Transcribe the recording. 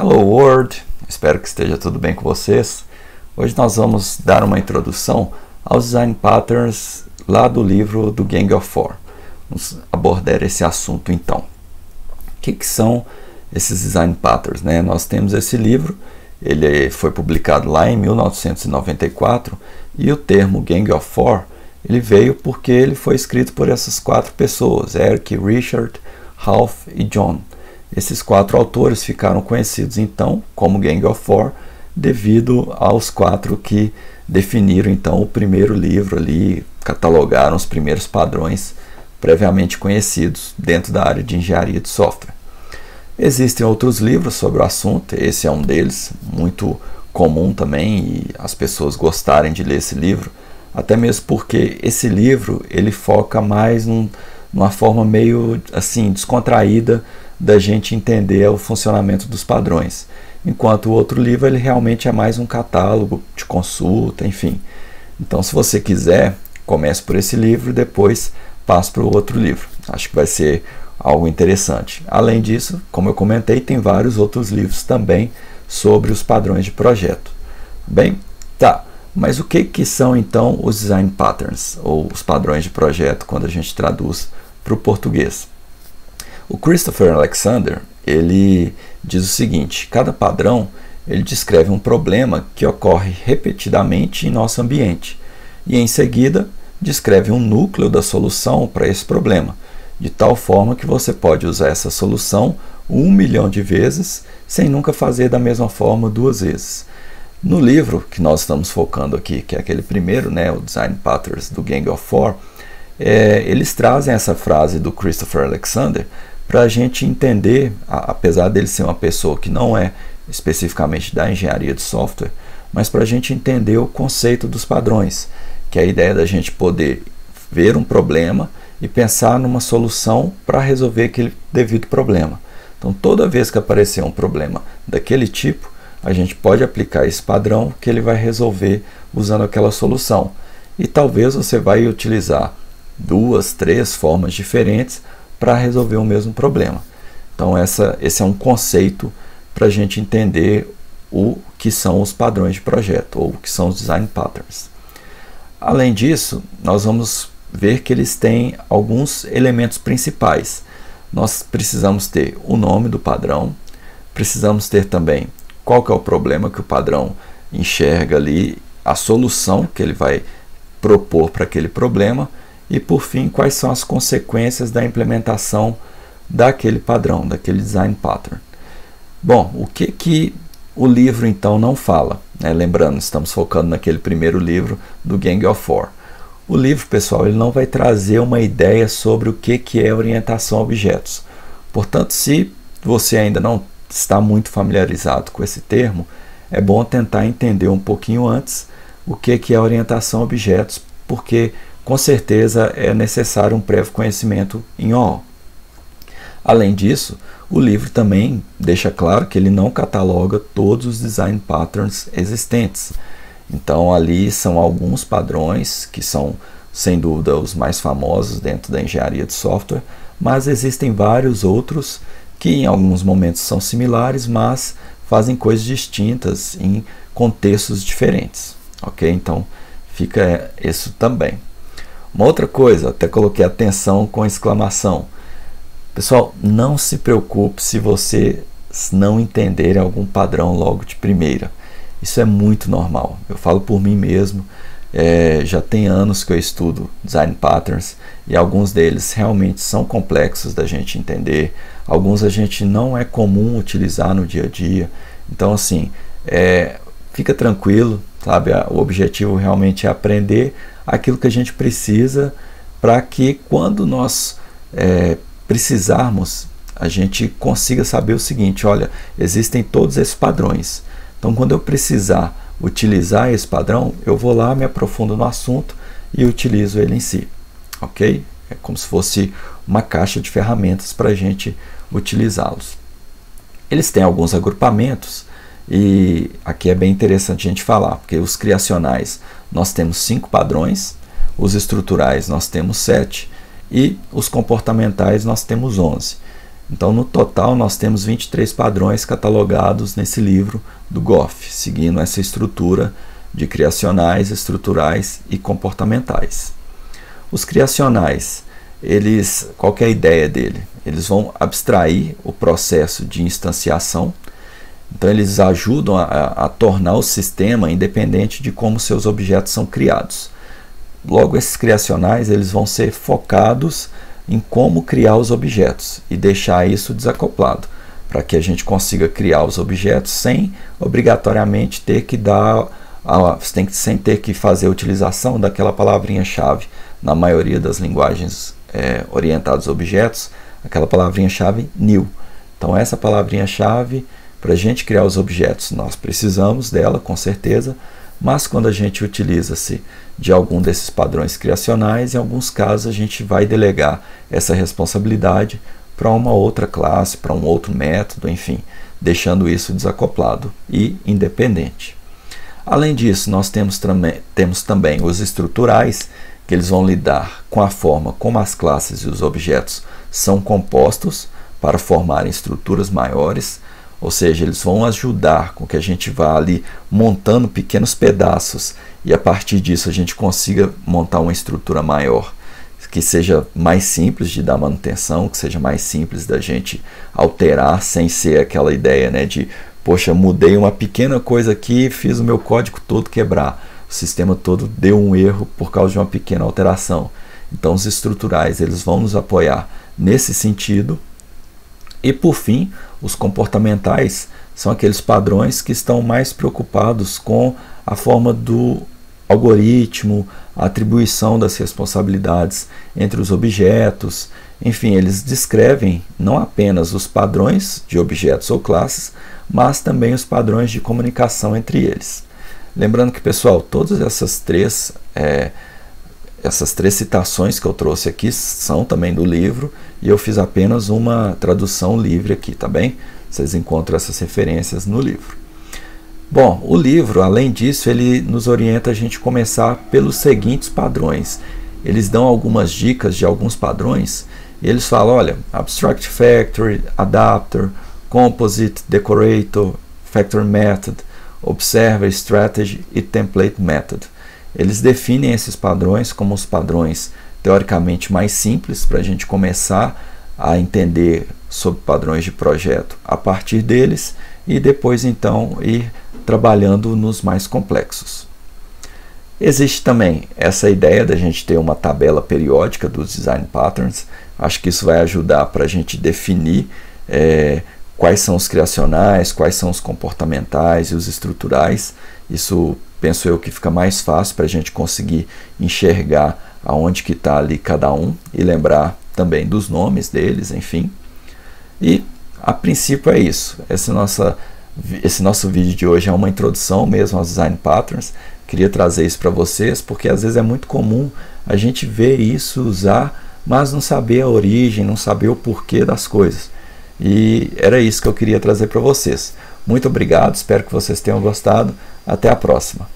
Hello World, espero que esteja tudo bem com vocês. Hoje nós vamos dar uma introdução aos Design Patterns lá do livro do Gang of Four. Vamos abordar esse assunto então. O que são esses Design Patterns, né? Nós temos esse livro, ele foi publicado lá em 1994 e o termo Gang of Four ele veio porque ele foi escrito por essas quatro pessoas, Eric, Richard, Ralph e John. Esses quatro autores ficaram conhecidos então como Gang of Four devido aos quatro que definiram então o primeiro livro ali, catalogaram os primeiros padrões previamente conhecidos dentro da área de engenharia de software. Existem outros livros sobre o assunto, esse é um deles, muito comum também, e as pessoas gostarem de ler esse livro, até mesmo porque esse livro ele foca mais numa forma meio assim descontraída da gente entender o funcionamento dos padrões, enquanto o outro livro ele realmente é mais um catálogo de consulta, enfim. Então, se você quiser, comece por esse livro e depois passe para o outro livro. Acho que vai ser algo interessante. Além disso, como eu comentei, tem vários outros livros também sobre os padrões de projeto. Bem, tá. Mas o que são então os Design Patterns, ou os padrões de projeto, quando a gente traduz para o português? O Christopher Alexander, ele diz o seguinte: cada padrão ele descreve um problema que ocorre repetidamente em nosso ambiente e em seguida descreve um núcleo da solução para esse problema, de tal forma que você pode usar essa solução 1 milhão de vezes sem nunca fazer da mesma forma 2 vezes. No livro que nós estamos focando aqui, que é aquele primeiro, né, o Design Patterns do Gang of Four, eles trazem essa frase do Christopher Alexander para a gente entender, apesar dele ser uma pessoa que não é especificamente da engenharia de software, mas para a gente entender o conceito dos padrões, que é a ideia da gente poder ver um problema e pensar numa solução para resolver aquele devido problema. Então, toda vez que aparecer um problema daquele tipo, a gente pode aplicar esse padrão que ele vai resolver usando aquela solução. E talvez você vai utilizar 2, 3 formas diferentes para resolver o mesmo problema. Então esse é um conceito para a gente entender o que são os padrões de projeto, ou o que são os Design Patterns. Além disso, nós vamos ver que eles têm alguns elementos principais. Nós precisamos ter o nome do padrão, precisamos ter também qual que é o problema que o padrão enxerga ali, a solução que ele vai propor para aquele problema, e por fim, quais são as consequências da implementação daquele padrão, daquele Design Pattern. Bom, o que o livro então não fala, né? Lembrando, estamos focando naquele primeiro livro do Gang of Four. O livro, pessoal, ele não vai trazer uma ideia sobre o que é orientação a objetos. Portanto, se você ainda não está muito familiarizado com esse termo, é bom tentar entender um pouquinho antes o que é orientação a objetos, porque com certeza é necessário um prévio conhecimento em OO. Além disso, o livro também deixa claro que ele não cataloga todos os Design Patterns existentes. Então ali são alguns padrões que são, sem dúvida, os mais famosos dentro da engenharia de software, mas existem vários outros que em alguns momentos são similares, mas fazem coisas distintas em contextos diferentes. Ok? Então fica isso também. Uma outra coisa, até coloquei atenção com exclamação. Pessoal, não se preocupe se você não entender algum padrão logo de primeira. Isso é muito normal. Eu falo por mim mesmo. Já tem anos que eu estudo Design Patterns e alguns deles realmente são complexos da gente entender. Alguns a gente não é comum utilizar no dia a dia. Então, assim, fica tranquilo, sabe? O objetivo realmente é aprender aquilo que a gente precisa para que quando nós precisarmos, a gente consiga saber o seguinte: olha, existem todos esses padrões. Então, quando eu precisar utilizar esse padrão, eu vou lá, me aprofundo no assunto e utilizo ele em si. Ok? É como se fosse uma caixa de ferramentas para a gente utilizá-los. Eles têm alguns agrupamentos e aqui é bem interessante a gente falar, porque os criacionais nós temos 5 padrões, os estruturais nós temos 7 e os comportamentais nós temos 11. Então, no total, nós temos 23 padrões catalogados nesse livro do Goff, seguindo essa estrutura de criacionais, estruturais e comportamentais. Os criacionais, qual que é a ideia dele? Eles vão abstrair o processo de instanciação, então eles ajudam a tornar o sistema independente de como seus objetos são criados. Logo, esses criacionais eles vão ser focados em como criar os objetos e deixar isso desacoplado, para que a gente consiga criar os objetos sem obrigatoriamente ter que sem ter que fazer a utilização daquela palavrinha-chave. Na maioria das linguagens orientadas a objetos, aquela palavrinha-chave new. Então, essa palavrinha-chave, para a gente criar os objetos, nós precisamos dela, com certeza, mas quando a gente utiliza-se de algum desses padrões criacionais, em alguns casos a gente vai delegar essa responsabilidade para uma outra classe, para um outro método, enfim, deixando isso desacoplado e independente. Além disso, nós temos também os estruturais, que eles vão lidar com a forma como as classes e os objetos são compostos para formarem estruturas maiores, ou seja, eles vão ajudar com que a gente vá ali montando pequenos pedaços e a partir disso a gente consiga montar uma estrutura maior, que seja mais simples de dar manutenção, que seja mais simples da gente alterar, sem ser aquela ideia, né, de, poxa, mudei uma pequena coisa aqui, fiz o meu código todo quebrar, o sistema todo deu um erro por causa de uma pequena alteração. Então os estruturais eles vão nos apoiar nesse sentido. E por fim, os comportamentais são aqueles padrões que estão mais preocupados com a forma do algoritmo, a atribuição das responsabilidades entre os objetos. Enfim, eles descrevem não apenas os padrões de objetos ou classes, mas também os padrões de comunicação entre eles. Lembrando que, pessoal, todas essas três citações que eu trouxe aqui são também do livro e eu fiz apenas uma tradução livre aqui, tá bem? Vocês encontram essas referências no livro. Bom, o livro, além disso, ele nos orienta a gente começar pelos seguintes padrões. Eles dão algumas dicas de alguns padrões e eles falam, olha, Abstract Factory, Adapter, Composite, Decorator, Factory Method, Observer, Strategy e Template Method. Eles definem esses padrões como os padrões teoricamente mais simples para a gente começar a entender sobre padrões de projeto a partir deles e depois então ir trabalhando nos mais complexos. Existe também essa ideia da gente ter uma tabela periódica dos design patterns. Acho que isso vai ajudar para a gente definir quais são os criacionais, quais são os comportamentais e os estruturais. Isso penso eu que fica mais fácil para a gente conseguir enxergar aonde que está ali cada um e lembrar também dos nomes deles, enfim. E a princípio é isso. Esse nosso vídeo de hoje é uma introdução mesmo aos design patterns. Queria trazer isso para vocês porque às vezes é muito comum a gente ver isso, usar, mas não saber a origem, não saber o porquê das coisas. E era isso que eu queria trazer para vocês. Muito obrigado, espero que vocês tenham gostado. Até a próxima.